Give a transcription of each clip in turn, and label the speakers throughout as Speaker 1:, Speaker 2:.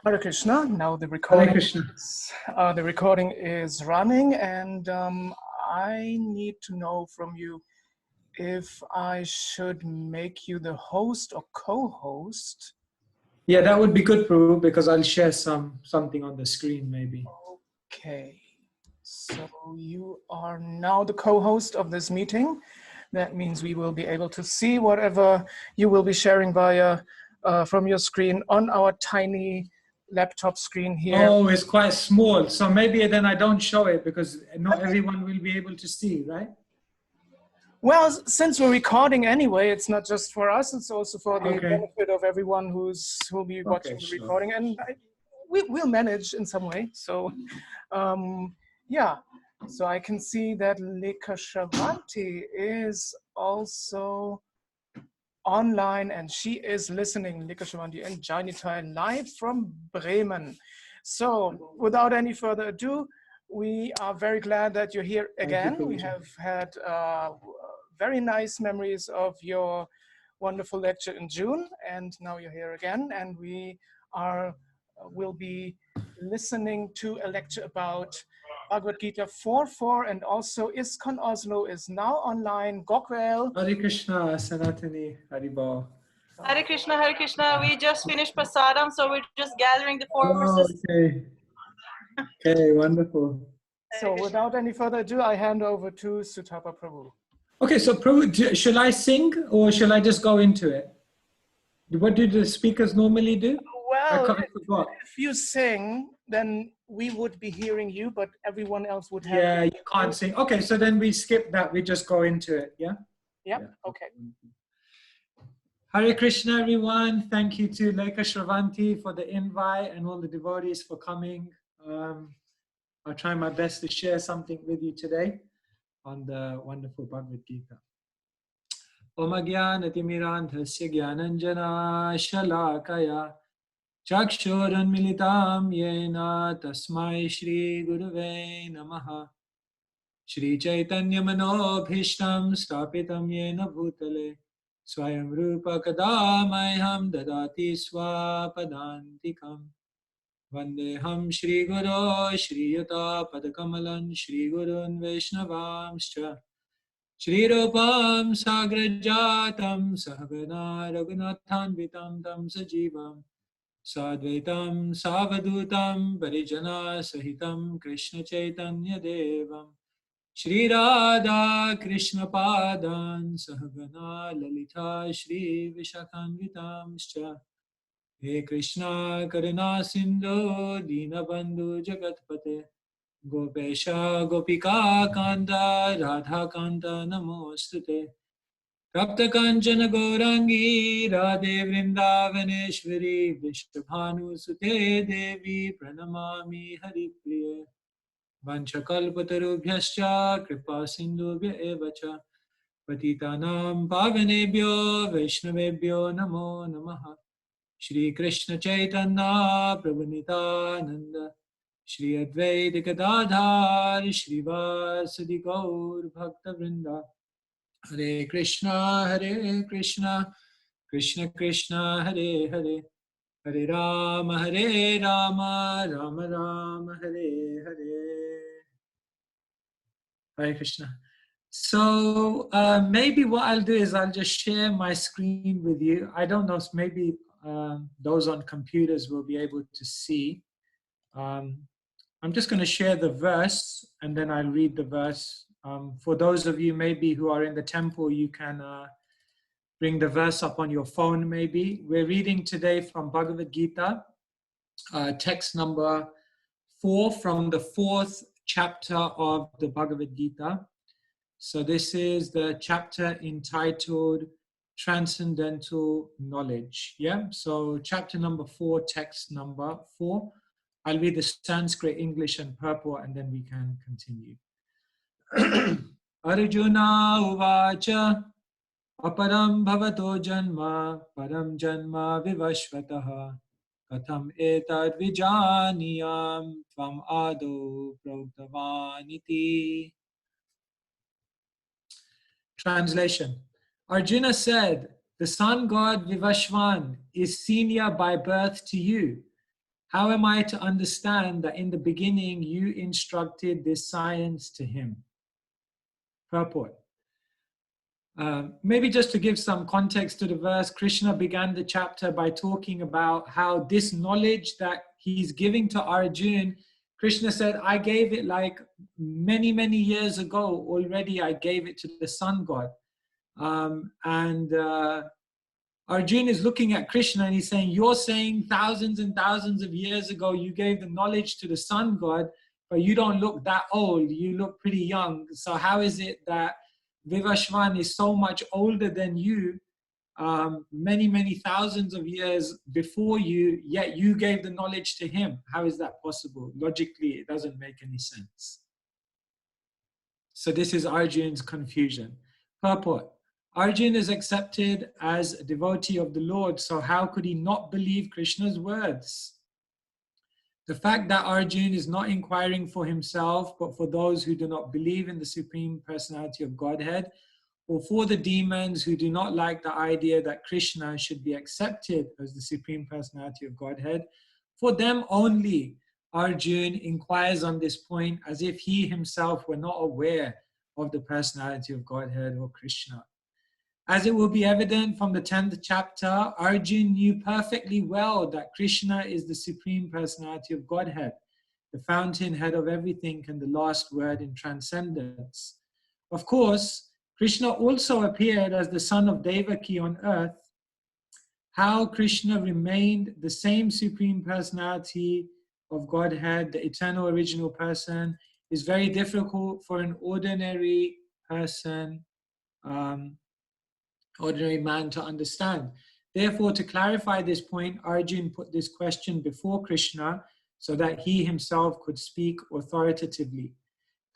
Speaker 1: Hare Krishna. Now the
Speaker 2: Hare Krishna.
Speaker 1: recording is running, and I need to know from you if I should make you the host or co-host.
Speaker 2: Yeah, that would be good, Prabhu, because I'll share something on the screen, maybe.
Speaker 1: Okay. So you are now the co-host of this meeting. That means we will be able to see whatever you will be sharing via from your screen on our tiny laptop screen here.
Speaker 2: Oh, it's quite small. So maybe then I don't show it because not everyone will be able to see, right?
Speaker 1: Well, since we're recording anyway, it's not just for us, it's also for the benefit of everyone who'll be watching the recording. And we'll manage in some way. So, yeah. So I can see that Lekha Shravanti is also online and she is listening, Lekha Shravanti and Jainitai, live from Bremen. So without any further ado, we are very glad that you're here again. We have had very nice memories of your wonderful lecture in June, and now you're here again, and we will be listening to a lecture about Bhagavad Gita 4.4, and also ISKCON Oslo is now online. Gokwel.
Speaker 2: Hare Krishna, Sanatani, Haribol.
Speaker 3: Hare Krishna, we just finished Prasadam, so we're just gathering the forces.
Speaker 2: Okay. Okay, wonderful.
Speaker 1: So without any further ado, I hand over to Sutapa Prabhu.
Speaker 2: Okay, so Prabhu, shall I sing or shall I just go into it? What do the speakers normally do?
Speaker 1: Well, if you sing, then we would be hearing you, but everyone else would have.
Speaker 2: Yeah, you can't sing. Okay, so then we skip that. We just go into it, yeah?
Speaker 1: Yeah, okay.
Speaker 2: Hare Krishna, everyone. Thank you to Lekha Shravanti for the invite and all the devotees for coming. I'll try my best to share something with you today on the wonderful Bhagavad Gita. Om Agyanatimirandhasya Gyananjana Shalakaya Chakshuran Militam Yena Tasmai Shri Guruve Namaha Shri Chaitanya Manobhishtam Stapitam Yena Bhutale Swayam Rupa Kadamayham Dadati Swapadantikam Vandeham Shri Guru Shri Yuta Padakamalan Shri Gurun Vaishnavamscha Shri Rupam Sagrajatam Sahagana Raghunathanvitam Tam Sajivam Sadvaitam Savadutam Parijana Sahitam Krishna Chaitanya Devam Shri Radha Krishna Padan Sahagana Lalita Shri Vishakhanvitamscha He Krishna Karuna Sindhu Dinabandhu Jagatpate Gopesha Gopika Kanta Radha Kanta Namostute Rapta Kanchana Gaurangi Radhe Vrindavaneshwari Vishabhanu Sute Devi Pranamami Haripriye Vanchakalpatarubhyascha Kripa Sindhubhya Evacha Patitanam Pavanebhyo Vaishnavebhyo Namo Namaha Shri Krishna Chaitanya Prabhu Nityananda Shri Advaita Gadadhar Shri Vasadi Gaur Bhakta Vrinda Hare Krishna Krishna Krishna Hare Hare Hare Rama Rama Rama Hare Hare. Hare Krishna. So maybe what I'll do is I'll just share my screen with you. I don't know, maybe those on computers will be able to see. I'm just going to share the verse and then I'll read the verse. For those of you maybe who are in the temple, you can bring the verse up on your phone maybe. We're reading today from Bhagavad Gita, text number 4 from the 4th chapter of the Bhagavad Gita. So this is the chapter entitled Transcendental Knowledge. Yeah, so chapter number 4, text number 4. I'll read the Sanskrit, English and purport and then we can continue. Arjuna uvacha aparam bhavato janma param janma vivashvataha katham etad vijaniyam tvam ado proktavaniti. Translation. Arjuna said, the sun god Vivashvan is senior by birth to you. How am I to understand that in the beginning you instructed this science to him? Purport. Maybe just to give some context to the verse, Krishna began the chapter by talking about how this knowledge that he's giving to Arjuna, Krishna said, I gave it like many, many years ago already. I gave it to the sun god. Arjuna is looking at Krishna and he's saying, you're saying thousands and thousands of years ago you gave the knowledge to the sun god, but you don't look that old. You look pretty young. So how is it that Vivashvan is so much older than you, many, many thousands of years before you, yet you gave the knowledge to him? How is that possible? Logically, it doesn't make any sense. So this is Arjuna's confusion. Purport. Arjuna is accepted as a devotee of the Lord, so how could he not believe Krishna's words? The fact that Arjuna is not inquiring for himself, but for those who do not believe in the Supreme Personality of Godhead, or for the demons who do not like the idea that Krishna should be accepted as the Supreme Personality of Godhead, for them only, Arjuna inquires on this point as if he himself were not aware of the Personality of Godhead or Krishna. As it will be evident from the 10th chapter, Arjuna knew perfectly well that Krishna is the Supreme Personality of Godhead, the fountainhead of everything and the last word in transcendence. Of course, Krishna also appeared as the son of Devaki on earth. How Krishna remained the same Supreme Personality of Godhead, the eternal original person, is very difficult for an ordinary person, ordinary man to understand. Therefore, to clarify this point, Arjuna put this question before Krishna so that he himself could speak authoritatively.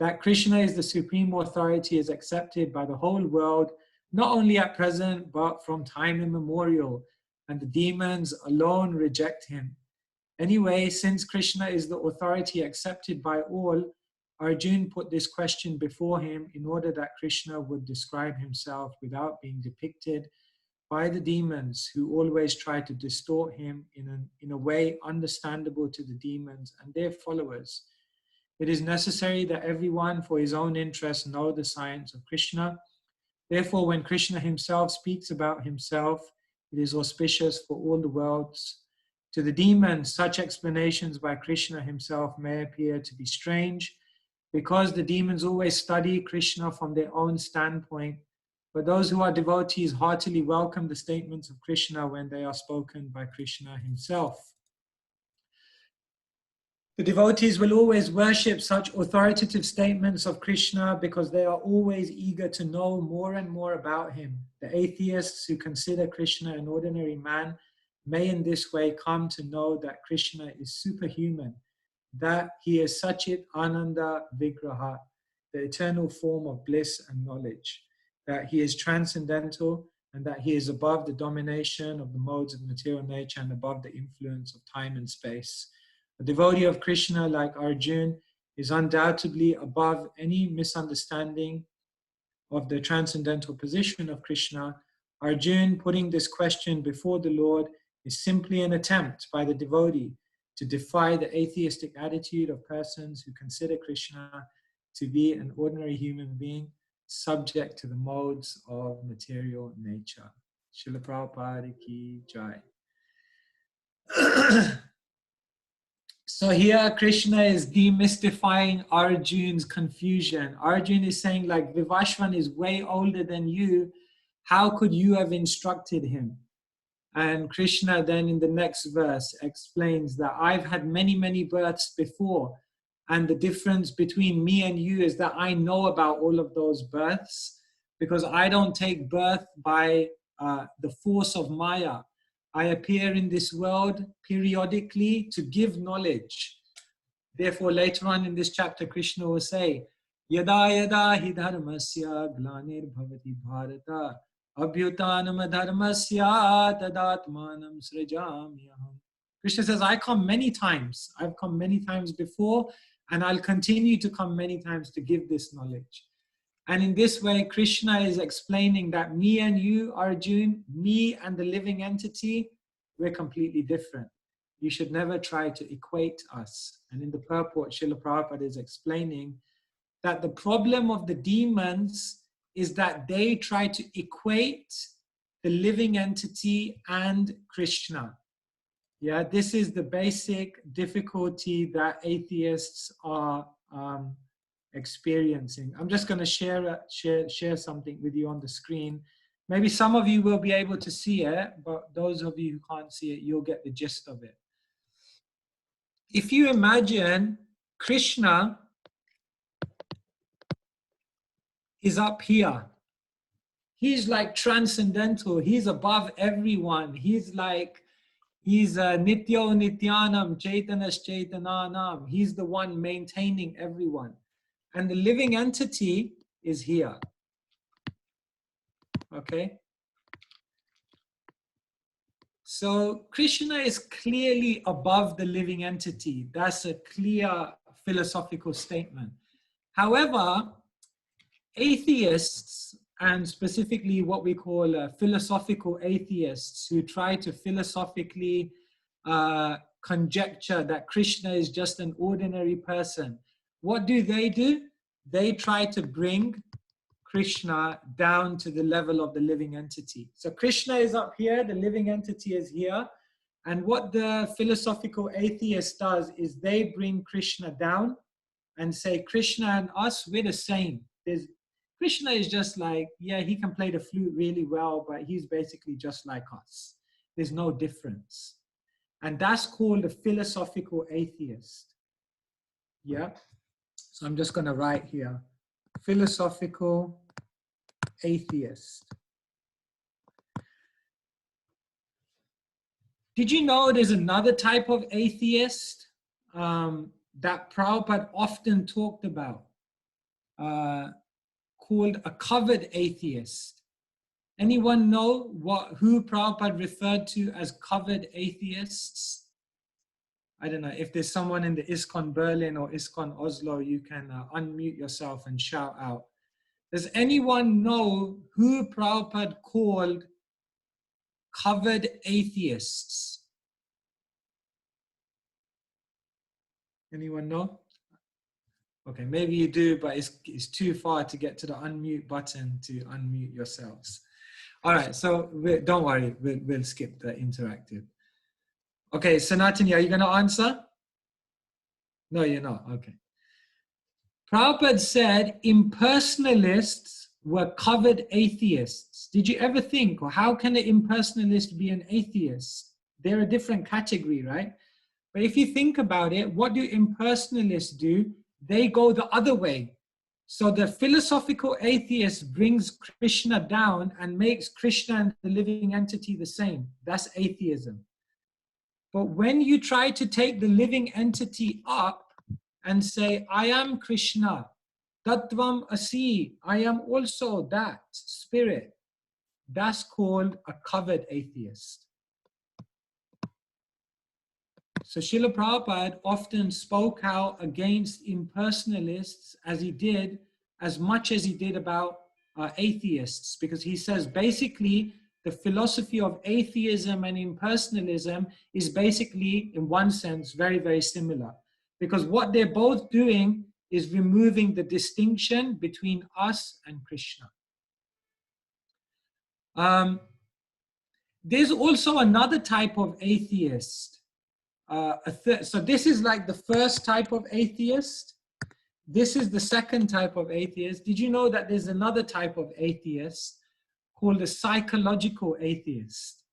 Speaker 2: That Krishna is the supreme authority is accepted by the whole world, not only at present, but from time immemorial, and the demons alone reject him. Anyway, since Krishna is the authority accepted by all, Arjuna put this question before him in order that Krishna would describe himself without being depicted by the demons who always try to distort him in a way understandable to the demons and their followers. It is necessary that everyone for his own interest know the science of Krishna. Therefore, when Krishna himself speaks about himself, it is auspicious for all the worlds. To the demons, such explanations by Krishna himself may appear to be strange, because the demons always study Krishna from their own standpoint, but those who are devotees heartily welcome the statements of Krishna when they are spoken by Krishna himself. The devotees will always worship such authoritative statements of Krishna because they are always eager to know more and more about him. The atheists who consider Krishna an ordinary man may in this way come to know that Krishna is superhuman, that he is Sachit Ananda Vigraha, the eternal form of bliss and knowledge, that he is transcendental and that he is above the domination of the modes of material nature and above the influence of time and space. A devotee of Krishna like Arjuna is undoubtedly above any misunderstanding of the transcendental position of Krishna. Arjuna putting this question before the Lord is simply an attempt by the devotee to defy the atheistic attitude of persons who consider Krishna to be an ordinary human being subject to the modes of material nature. Srila Prabhupada ki jai. So here Krishna is demystifying Arjuna's confusion. Arjuna is saying, like, Vivashvan is way older than you. How could you have instructed him? And Krishna then in the next verse explains that I've had many, many births before. And the difference between me and you is that I know about all of those births because I don't take birth by the force of Maya. I appear in this world periodically to give knowledge. Therefore, later on in this chapter, Krishna will say, Yada yada hi dharmasya glanir bhavati bharata abhyutanam dharmasya tadatmanam srajamyaham. Krishna says, I come many times. I've come many times before, and I'll continue to come many times to give this knowledge. And in this way, Krishna is explaining that me and you, Arjuna, me and the living entity, we're completely different. You should never try to equate us. And in the purport, Srila Prabhupada is explaining that the problem of the demons is that they try to equate the living entity and Krishna. Yeah, this is the basic difficulty that atheists are experiencing. I'm just going to share something with you on the screen. Maybe some of you will be able to see it, but those of you who can't see it, you'll get the gist of it. If you imagine Krishna is up here. He's like transcendental. He's above everyone. He's Nityo Nityanam, Chaitanas Chaitananam. He's the one maintaining everyone. And the living entity is here. Okay? So Krishna is clearly above the living entity. That's a clear philosophical statement. However, atheists, and specifically what we call philosophical atheists, who try to philosophically conjecture that Krishna is just an ordinary person, what do? They try to bring Krishna down to the level of the living entity. So Krishna is up here, the living entity is here. And what the philosophical atheist does is they bring Krishna down and say, Krishna and us, we're the same. Krishna is just like, yeah, he can play the flute really well, but he's basically just like us. There's no difference. And that's called a philosophical atheist. Yeah. So I'm just going to write here, philosophical atheist. Did you know there's another type of atheist that Prabhupada often talked about, called a covered atheist? Anyone know who Prabhupada referred to as covered atheists? I don't know, if there's someone in the ISKCON Berlin or ISKCON Oslo, you can unmute yourself and shout out. Does anyone know who Prabhupada called covered atheists? Anyone know? Okay, maybe you do, but it's too far to get to the unmute button to unmute yourselves. All right, so don't worry, we'll skip the interactive. Okay, Sanatani, are you going to answer? No, you're not. Okay. Prabhupada said impersonalists were covered atheists. Did you ever think, or how can an impersonalist be an atheist? They're a different category, right? But if you think about it, what do impersonalists do? They go the other way. So the philosophical atheist brings Krishna down and makes Krishna and the living entity the same. That's atheism. But when you try to take the living entity up and say, I am Krishna, Tattvam Asi, I am also that spirit, that's called a covered atheist. So Srila Prabhupada often spoke out against impersonalists as much as he did about atheists, because he says basically the philosophy of atheism and impersonalism is basically, in one sense, very, very similar. Because what they're both doing is removing the distinction between us and Krishna. There's also another type of atheist. So this is like the first type of atheist. This is the second type of atheist. Did you know that there's another type of atheist called a psychological atheist?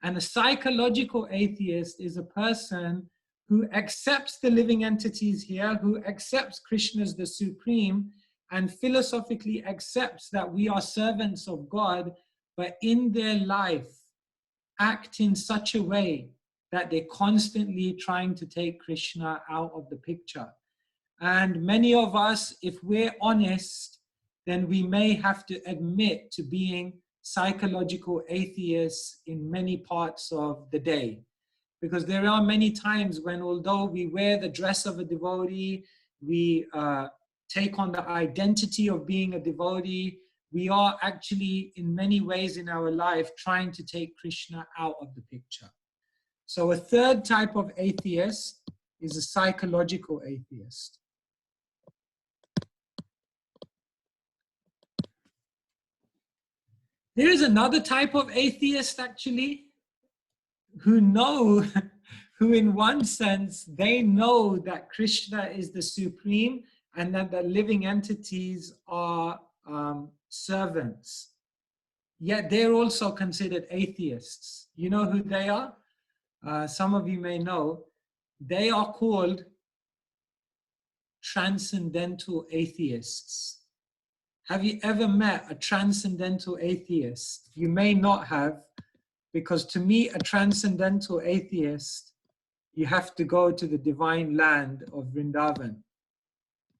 Speaker 2: And a psychological atheist is a person who accepts the living entities here, who accepts Krishna as the supreme, and philosophically accepts that we are servants of God, but in their life act in such a way that they're constantly trying to take Krishna out of the picture. And many of us, if we're honest, then we may have to admit to being psychological atheists in many parts of the day. Because there are many times when, although we wear the dress of a devotee, we take on the identity of being a devotee, we are actually in many ways in our life trying to take Krishna out of the picture. So a third type of atheist is a psychological atheist. There is another type of atheist actually who know, who in one sense, they know that Krishna is the supreme and that the living entities are servants. Yet they're also considered atheists. You know who they are? Some of you may know. They are called transcendental atheists. Have you ever met a transcendental atheist? You may not have, because to meet a transcendental atheist, you have to go to the divine land of Vrindavan.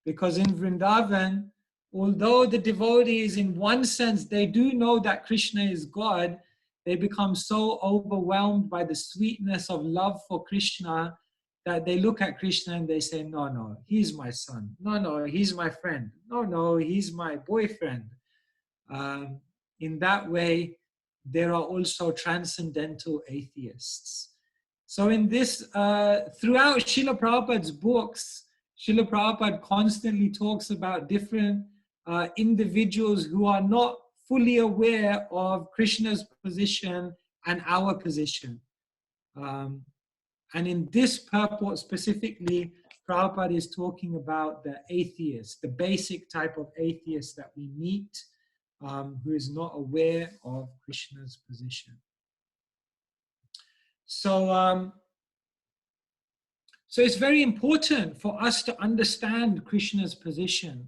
Speaker 2: Because in Vrindavan, although the devotees, in one sense, they do know that Krishna is God, they become so overwhelmed by the sweetness of love for Krishna that they look at Krishna and they say, no, no, he's my son. No, no, he's my friend. No, no, he's my boyfriend. In that way, there are also transcendental atheists. So in this, throughout Srila Prabhupada's books, Srila Prabhupada constantly talks about different individuals who are not fully aware of Krishna's position and our position. And in this purport specifically, Prabhupada is talking about the atheist, the basic type of atheist that we meet, who is not aware of Krishna's position. So, so it's very important for us to understand Krishna's position,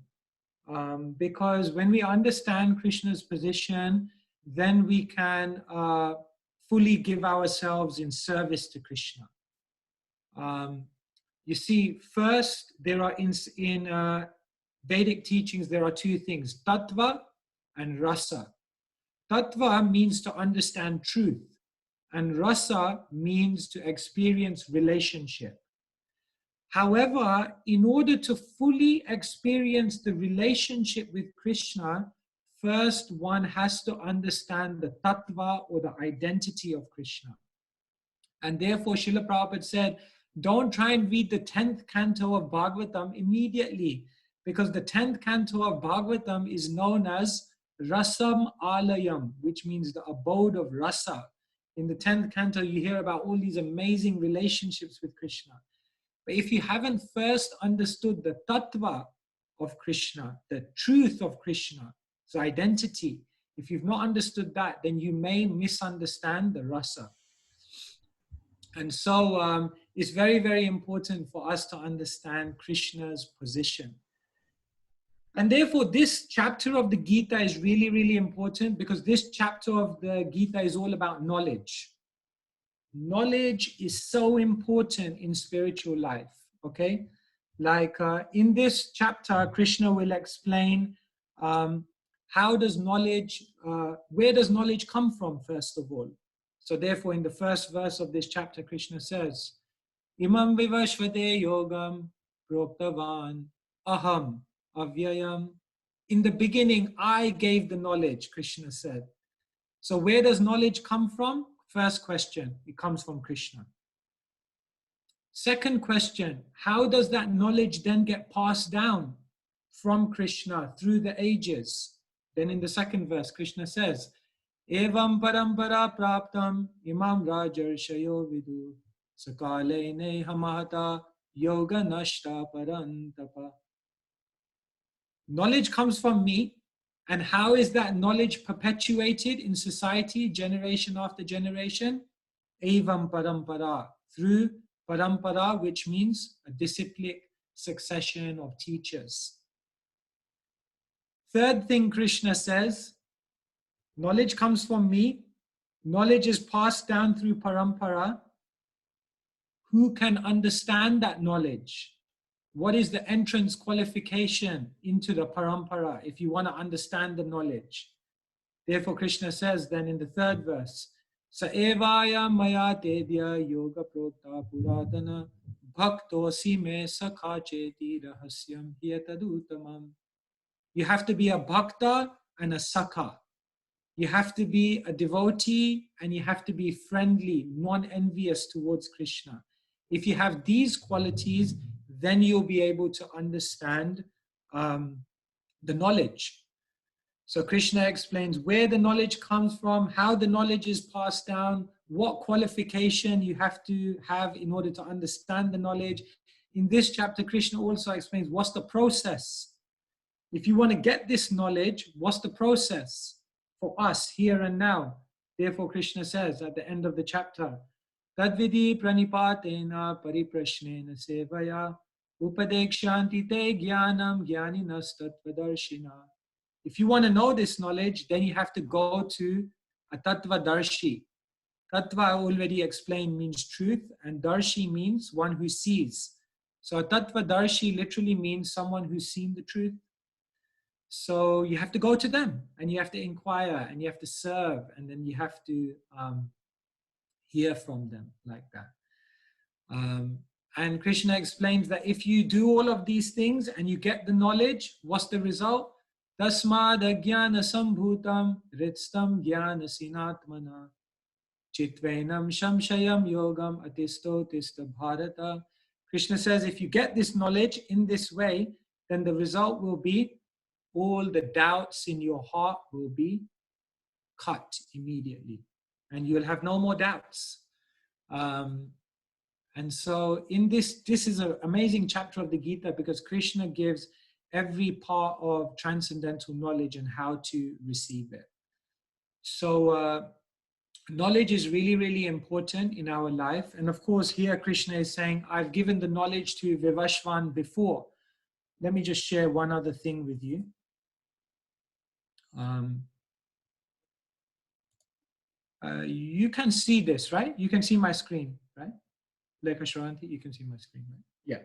Speaker 2: because when we understand Krishna's position, then we can fully give ourselves in service to Krishna. You see, first, there are in Vedic teachings, there are two things, tattva and rasa. Tattva means to understand truth, and rasa means to experience relationship. However, in order to fully experience the relationship with Krishna, first one has to understand the tattva or the identity of Krishna. And therefore, Srila Prabhupada said, don't try and read the 10th canto of Bhagavatam immediately, because the 10th canto of Bhagavatam is known as Rasam Alayam, which means the abode of rasa. In the 10th canto, you hear about all these amazing relationships with Krishna. But if you haven't first understood the tattva of Krishna, the truth of Krishna, his identity, if you've not understood that, then you may misunderstand the rasa. And so it's very, very important for us to understand Krishna's position. And therefore, this chapter of the Gita is really, really important, because this chapter of the Gita is all about knowledge. Knowledge is so important in spiritual life, okay? Like in this chapter, Krishna will explain how does knowledge, where does knowledge come from, first of all. So therefore, in the first verse of this chapter, Krishna says, Imam vivashvade yogam proktavan aham avyayam. In the beginning, I gave the knowledge, Krishna said. So where does knowledge come from? First question, it comes from Krishna. Second question, how does that knowledge then get passed down from Krishna through the ages? Then in the second verse, Krishna says, Evam parampara praptam imam rajarshayo vidu sakale nehamata yoga nashta parantapa. Knowledge comes from me, and how is that knowledge perpetuated in society, generation after generation? Evam parampara, through parampara, which means a disciplic succession of teachers. Third thing Krishna says, knowledge comes from me, knowledge is passed down through parampara. Who can understand that knowledge? What is the entrance qualification into the parampara if you want to understand the knowledge? Therefore, Krishna says then in the third verse, Sa evaya maya tedya yoga prokta puratana bhakto sime sakha cheti rahasyam hyatadutamam. You have to be a bhakta and a sakha. You have to be a devotee, and you have to be friendly, non-envious towards Krishna. If you have these qualities, then you'll be able to understand the knowledge. So Krishna explains where the knowledge comes from, how the knowledge is passed down, what qualification you have to have in order to understand the knowledge. In this chapter, Krishna also explains what's the process. If you want to get this knowledge, what's the process for us here and now? Therefore, Krishna says at the end of the chapter, Tadvidi pranipatena pariprashnena sevaya upadekshanti te jnanam jnaninas tattvadarshina. If you want to know this knowledge, then you have to go to a tattvadarshi. Tattva, I already explained, means truth, and darshi means one who sees. So a tattvadarshi literally means someone who's seen the truth. So you have to go to them, and you have to inquire, and you have to serve, and then you have to hear from them like that. And Krishna explains that if you do all of these things and you get the knowledge, what's the result? Tasmad ajnana sambhutam ritstam jnana sinatmana chitvenam shamshayam yogam atisto tista bharata. Krishna says if you get this knowledge in this way, then the result will be all the doubts in your heart will be cut immediately, and you'll have no more doubts. And so in this is an amazing chapter of the Gita, because Krishna gives every part of transcendental knowledge and how to receive it. So knowledge is really, really important in our life. And of course, here Krishna is saying, I've given the knowledge to Vivashvan before. Let me just share one other thing with you. You can see this, right? You can see my screen, right? Lekha Shravanti, you can see my screen, right? Yeah.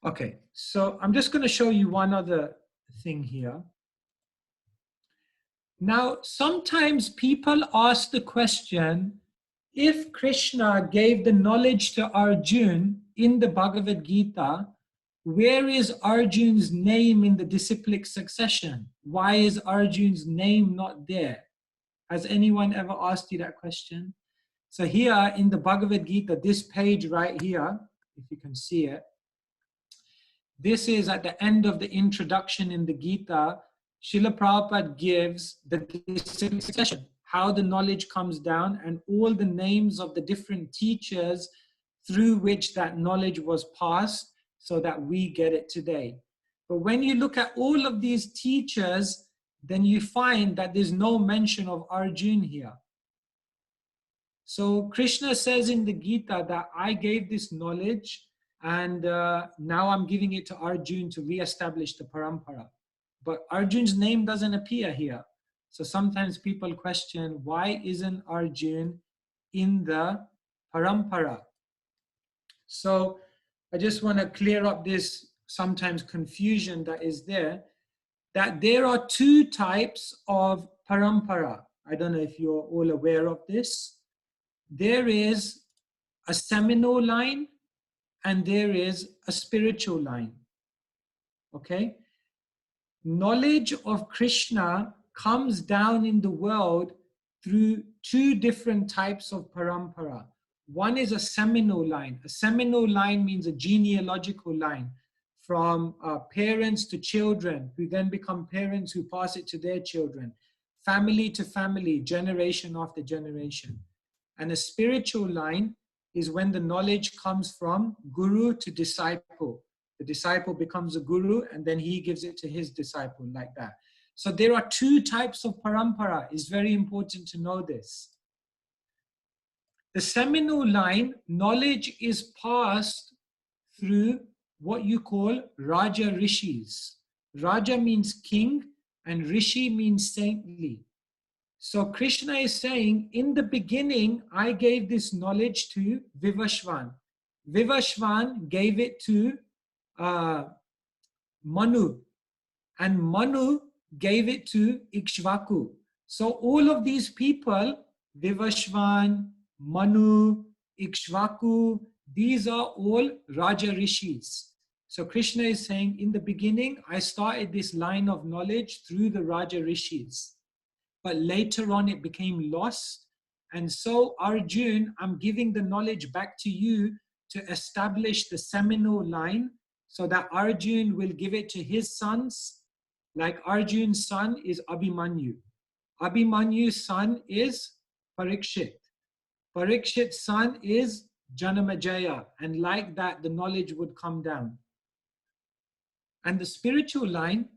Speaker 2: Okay, so I'm just going to show you one other thing here. Now, sometimes people ask the question, if Krishna gave the knowledge to Arjuna in the Bhagavad Gita, where is Arjuna's name in the disciplic succession? Why is Arjuna's name not there? Has anyone ever asked you that question? So here in the Bhagavad Gita, this page right here, if you can see it, this is at the end of the introduction in the Gita. Srila Prabhupada gives the disciplic succession, how the knowledge comes down, and all the names of the different teachers through which that knowledge was passed so that we get it today. But when you look at all of these teachers, then you find that there's no mention of Arjuna here. So Krishna says in the Gita that I gave this knowledge, and now I'm giving it to Arjuna to re-establish the parampara. But Arjuna's name doesn't appear here. So sometimes people question, why isn't Arjuna in the parampara? So I just want to clear up this sometimes confusion that is there, that there are two types of parampara. I don't know if you're all aware of this. There is a seminal line and there is a spiritual line. Okay? Knowledge of Krishna comes down in the world through two different types of parampara. One is a seminal line. A seminal line means a genealogical line from parents to children, who then become parents who pass it to their children, family to family, generation after generation. And a spiritual line is when the knowledge comes from guru to disciple. The disciple becomes a guru and then he gives it to his disciple, like that. So there are two types of parampara. It's very important to know this. The seminal line, knowledge is passed through what you call Raja Rishis. Raja means king and Rishi means saintly. So Krishna is saying, in the beginning, I gave this knowledge to Vivashvan. Vivashvan gave it to Manu, and Manu gave it to Ikshvaku. So all of these people, Vivashvan, Manu, Ikshvaku, these are all Raja Rishis. So Krishna is saying, in the beginning, I started this line of knowledge through the Raja Rishis. but later on it became lost. And so Arjun, I'm giving the knowledge back to you to establish the seminal line, so that Arjun will give it to his sons. Like Arjun's son is Abhimanyu. Abhimanyu's son is Parikshit. Parikshit's son is Janamejaya. And like that, the knowledge would come down. And the spiritual line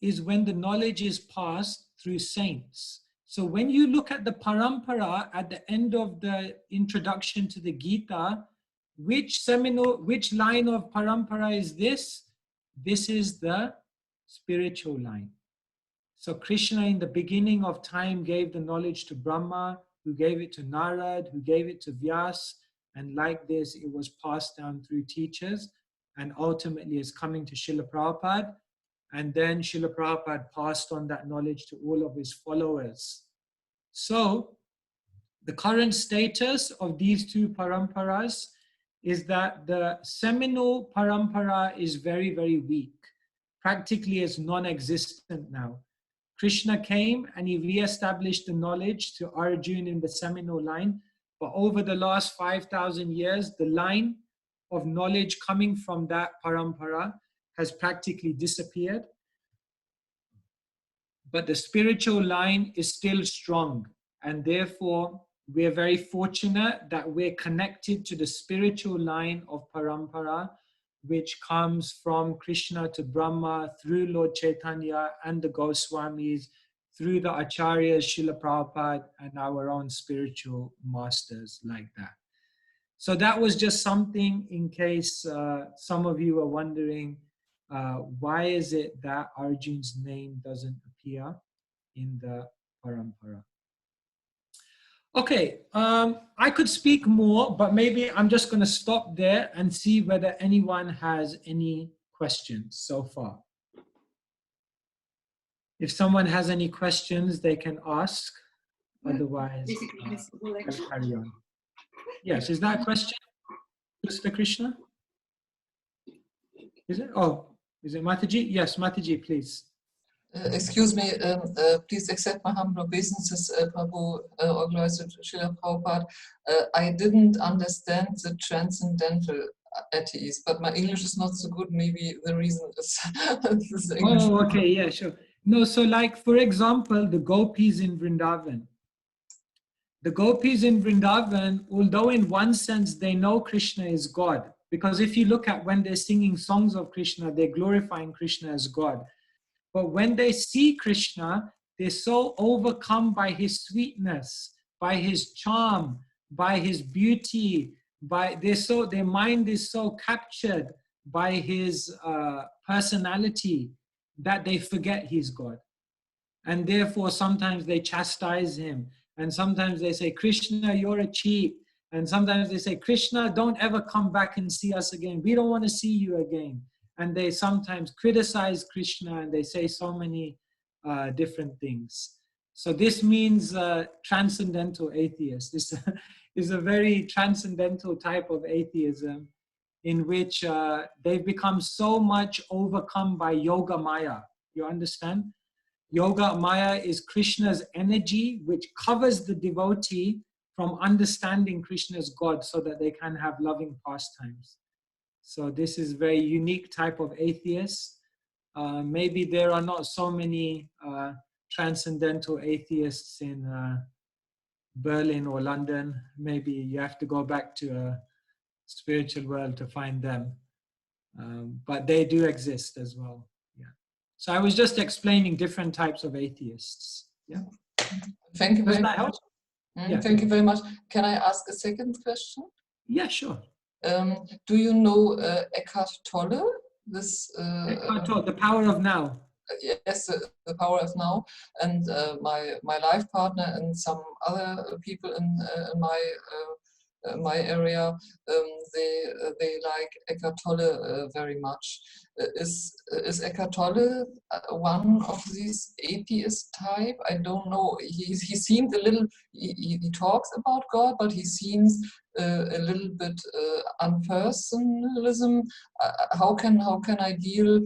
Speaker 2: is when the knowledge is passed through saints. So when you look at the parampara at the end of the introduction to the Gita, which line of parampara is this? This is the spiritual line. So Krishna in the beginning of time gave the knowledge to Brahma, who gave it to Narad, who gave it to Vyas, and like this it was passed down through teachers, and ultimately is coming to Srila Prabhupada. And then Srila Prabhupada passed on that knowledge to all of his followers. So the current status of these two paramparas is that the seminal parampara is very, very weak. Practically is non-existent now. Krishna came and he re-established the knowledge to Arjuna in the seminal line. But over the last 5,000 years, the line of knowledge coming from that parampara has practically disappeared. But the spiritual line is still strong. And therefore, we're very fortunate that we're connected to the spiritual line of parampara, which comes from Krishna to Brahma, through Lord Chaitanya and the Goswamis, through the Acharyas, Srila Prabhupada, and our own spiritual masters like that. So that was just something in case some of you are wondering, why is it that Arjun's name doesn't appear in the parampara? Okay, I could speak more, but maybe I'm just going to stop there and see whether anyone has any questions so far. If someone has any questions, they can ask. Otherwise, I'll carry on. Yes, is that a question, Mr. Krishna? Is it? Oh, is it Mataji? Yes, Mataji, please.
Speaker 4: Excuse me, please accept my humble obeisances, Prabhu, organized Srila Prabhupada. I didn't understand the transcendental atheist, but my English is not so good. Maybe the reason is this English.
Speaker 2: Oh, okay, yeah, sure. No, so like, for example, the gopis in Vrindavan. The gopis in Vrindavan, although in one sense they know Krishna is God, because if you look at when they're singing songs of Krishna, they're glorifying Krishna as God. But when they see Krishna, they're so overcome by his sweetness, by his charm, by his beauty, their mind is so captured by his personality that they forget he's God. And therefore, sometimes they chastise him. And sometimes they say, Krishna, you're a cheat. And sometimes they say, Krishna, don't ever come back and see us again. We don't want to see you again. And they sometimes criticize Krishna and they say so many different things. So this means transcendental atheist. This is a very transcendental type of atheism in which they've become so much overcome by Yoga Maya. You understand? Yoga Maya is Krishna's energy which covers the devotee from understanding Krishna as God so that they can have loving pastimes. So this is a very unique type of atheist. Maybe there are not so many transcendental atheists in Berlin or London. Maybe you have to go back to a spiritual world to find them. But they do exist as well. Yeah. So I was just explaining different types of atheists. Yeah.
Speaker 4: Thank you very much.
Speaker 2: Yeah.
Speaker 4: Thank you very much. Can I ask a second question?
Speaker 2: Yeah, sure.
Speaker 4: Do you know Eckhart Tolle?
Speaker 2: Eckhart Tolle, The Power of Now.
Speaker 4: Yes, The Power of Now. And my life partner and some other people in my area, they like Eckhart Tolle very much. Is Eckhart Tolle one of these atheist type? I don't know. He seemed a little. He talks about God, but he seems a little bit unpersonalism. How can I deal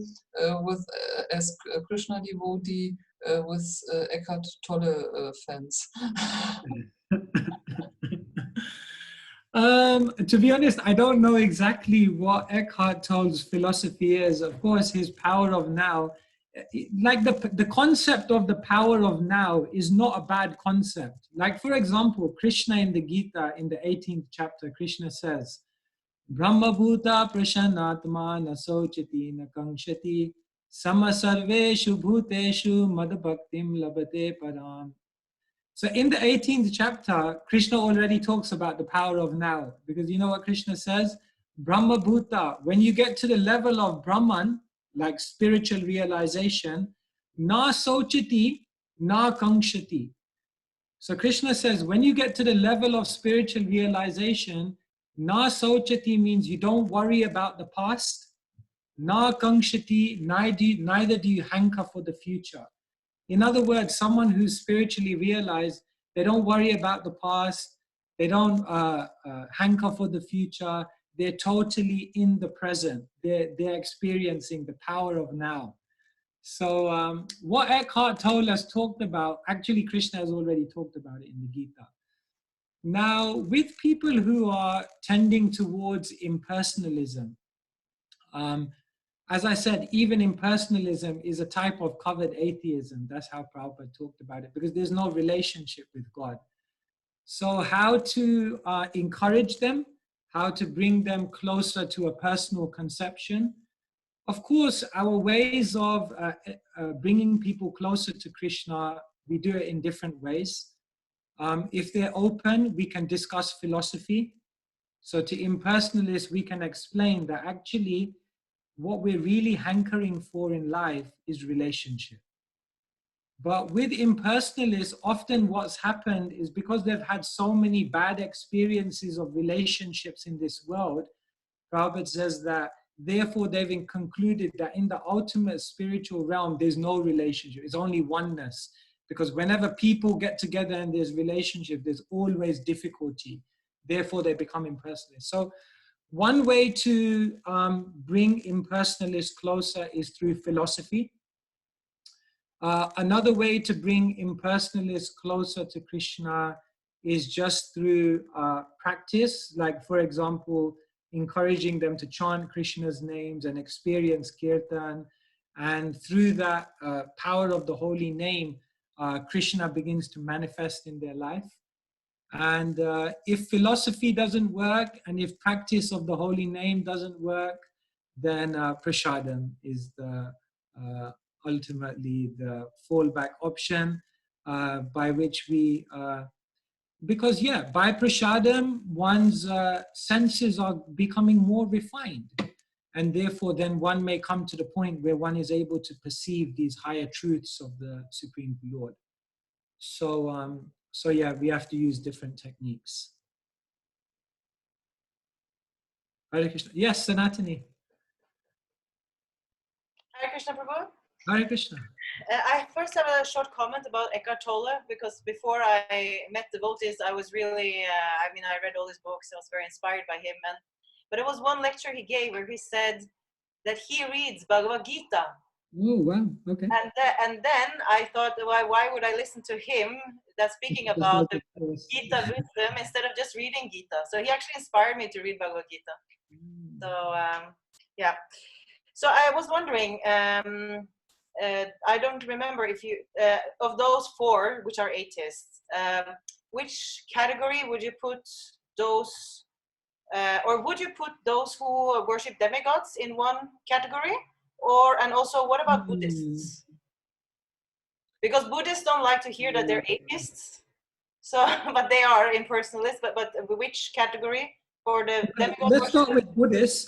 Speaker 4: with as a Krishna devotee with Eckhart Tolle fans.
Speaker 2: To be honest, I don't know exactly what Eckhart Tolle's philosophy is. Of course, his power of now, like the concept of the power of now is not a bad concept. Like, for example, Krishna in the Gita, in the 18th chapter, Krishna says, Brahma Bhuta Prashanatma Nasochati Nakangshati Sama Sarveshu Bhuteshu Madbhaktim Labate Param. So in the 18th chapter, Krishna already talks about the power of now, because you know what Krishna says? Brahma Bhuta, when you get to the level of Brahman, like spiritual realization, na sochiti, na kangshati. So Krishna says, when you get to the level of spiritual realization, na sochati means you don't worry about the past, na kangshati, neither do you hanker for the future. In other words, someone who's spiritually realized, they don't worry about the past, they don't hanker for the future, they're totally in the present. They're experiencing the power of now. So what Eckhart Tolle has talked about, actually Krishna has already talked about it in the Gita. Now, with people who are tending towards impersonalism, as I said, even impersonalism is a type of covered atheism. That's how Prabhupada talked about it, because there's no relationship with God. So how to encourage them, how to bring them closer to a personal conception. Of course, our ways of bringing people closer to Krishna, we do it in different ways. If they're open, we can discuss philosophy. So to impersonalists, we can explain that actually what we're really hankering for in life is relationship. But with impersonalists, often what's happened is because they've had so many bad experiences of relationships in this world, Prabhupada says that therefore they've concluded that in the ultimate spiritual realm, there's no relationship, it's only oneness. Because whenever people get together and there's relationship, there's always difficulty. Therefore they become impersonalists. So one way to bring impersonalists closer is through philosophy. Another way to bring impersonalists closer to Krishna is just through practice. Like, for example, encouraging them to chant Krishna's names and experience kirtan. And through that power of the holy name, Krishna begins to manifest in their life. And if philosophy doesn't work, and if practice of the holy name doesn't work, then prasadam is the ultimately the fallback option, by which we, because by prasadam, one's senses are becoming more refined. And therefore then one may come to the point where one is able to perceive these higher truths of the Supreme Lord. So, so yeah, we have to use different techniques. Hare Krishna. Yes, Sanatani.
Speaker 3: Hare Krishna, Prabhu.
Speaker 2: Hare Krishna.
Speaker 3: I first have a short comment about Eckhart Tolle, because before I met devotees, I was really, I read all his books, I was very inspired by him. But it was one lecture he gave where he said that he reads Bhagavad Gita.
Speaker 2: Oh, wow, okay.
Speaker 3: And then I thought, why would I listen to him that's speaking about the Gita wisdom instead of just reading Gita? So he actually inspired me to read Bhagavad Gita. So, yeah. So I was wondering, I don't remember if you, of those four, which are atheists, which category would you put those, or would you put those who worship demigods in one category? And also, what about Buddhists? Because Buddhists don't like to hear that they're atheists. So, but they are impersonalists. But which category for the demigods?
Speaker 2: Let's start with Buddhists.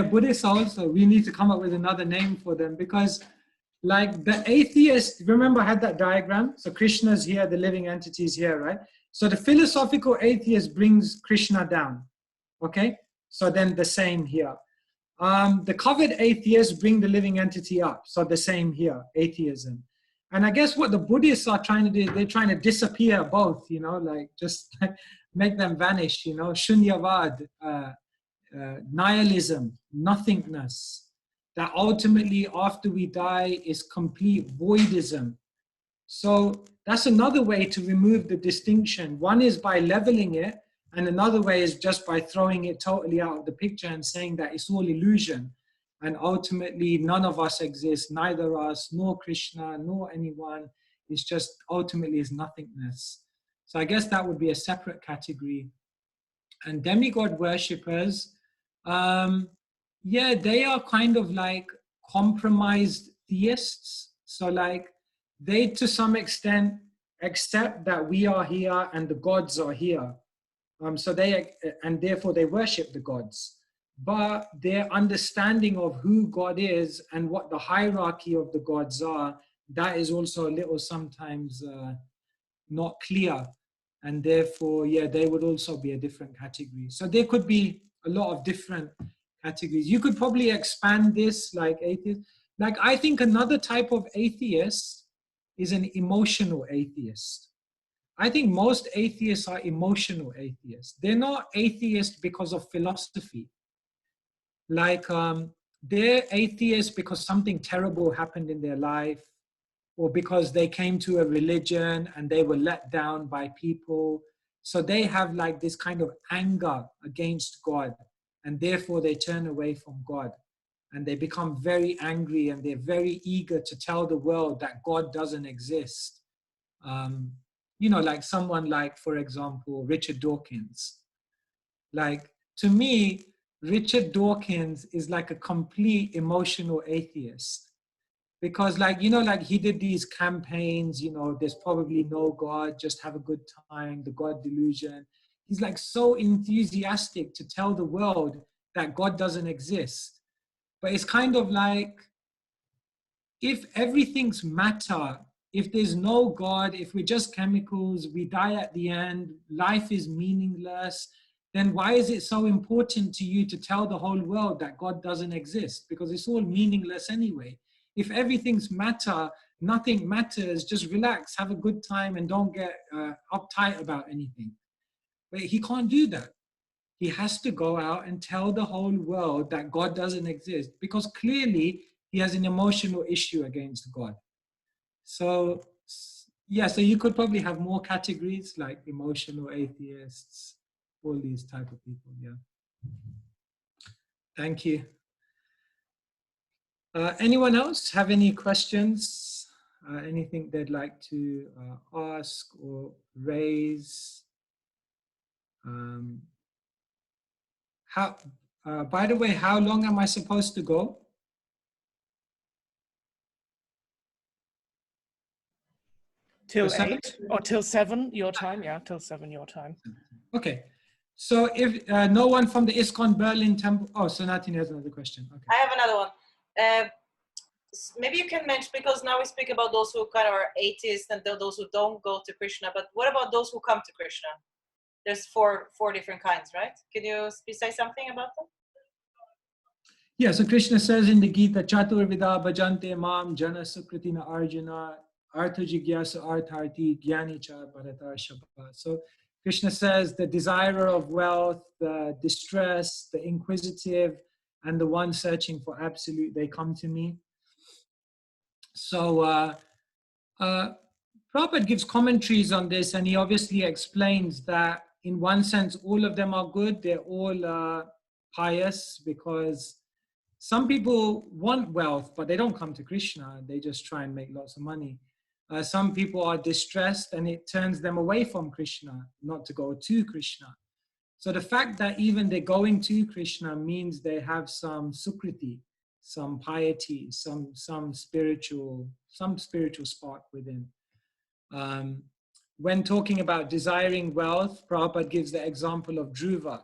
Speaker 2: Buddhists also, we need to come up with another name for them, because like the atheist, remember I had that diagram? So Krishna's here, the living entity is here, right? So the philosophical atheist brings Krishna down, okay? So then the same here. The covered atheists bring the living entity up. So the same here, atheism. And I guess what the Buddhists are trying to do, they're trying to disappear both, like just make them vanish, Shunyavad, nihilism, nothingness. that ultimately after we die is complete voidism. So that's another way to remove the distinction. One is by leveling it, and another way is just by throwing it totally out of the picture and saying that it's all illusion. And ultimately, none of us exist, neither us, nor Krishna, nor anyone. It's just ultimately is nothingness. So I guess that would be a separate category. And demigod worshippers, yeah, they are kind of like compromised theists. So like they, to some extent, accept that we are here and the gods are here. So they, and therefore they worship the gods. But their understanding of who God is and what the hierarchy of the gods are, that is also a little sometimes not clear. And therefore, yeah, they would also be a different category. So there could be a lot of different categories. You could probably expand this like atheist. Like I think another type of atheist is an emotional atheist. I think most atheists are emotional atheists. They're not atheists because of philosophy. Like they're atheists because something terrible happened in their life, or because they came to a religion and they were let down by people. So they have like this kind of anger against God, and therefore they turn away from God. And they become very angry, and they're very eager to tell the world that God doesn't exist. You know, like someone like, for example, Richard Dawkins. Like, to me, Richard Dawkins is like a complete emotional atheist. Because like, you know, like he did these campaigns, you know, there's probably no God, just have a good time, the God delusion. He's like so enthusiastic to tell the world that God doesn't exist. But it's kind of like, if everything's matter, if there's no God, if we're just chemicals, we die at the end, life is meaningless, then why is it so important to you to tell the whole world that God doesn't exist? Because it's all meaningless anyway. If everything's matter, nothing matters, just relax, have a good time, and don't get uptight about anything. But he can't do that. He has to go out and tell the whole world that God doesn't exist, because clearly he has an emotional issue against God. So, yeah, so you could probably have more categories like emotional atheists, all these type of people, yeah. Thank you. Anyone else have any questions? Anything they'd like to ask or raise? By the way, how long am I supposed to go?
Speaker 1: Till 8 or till 7 your time? Yeah, till 7 your time.
Speaker 2: Okay. So if no one from the ISKCON Berlin temple, oh, Sonatini has another question. Okay.
Speaker 3: I have another one. Maybe you can mention, because now we speak about those who kind of are atheists and those who don't go to Krishna, but what about those who come to Krishna? There's four different kinds, right? Can you say something about them?
Speaker 2: Yeah, so Krishna says in the Gita, Chatur Vida Bhajante Mam Jana Sukritina Arjuna Artha Jigyasa Artharti Gyani Cha Bharatar Shabha. So Krishna says the desirer of wealth, the distressed, the inquisitive, and the one searching for absolute, they come to me. So Prabhupada gives commentaries on this, and he obviously explains that in one sense, all of them are good. They're all pious, because some people want wealth, but they don't come to Krishna. They just try and make lots of money. Some people are distressed, and it turns them away from Krishna, not to go to Krishna. So the fact that even they're going to Krishna means they have some sukriti, some piety, some spiritual spark within. When talking about desiring wealth, Prabhupada gives the example of Dhruva.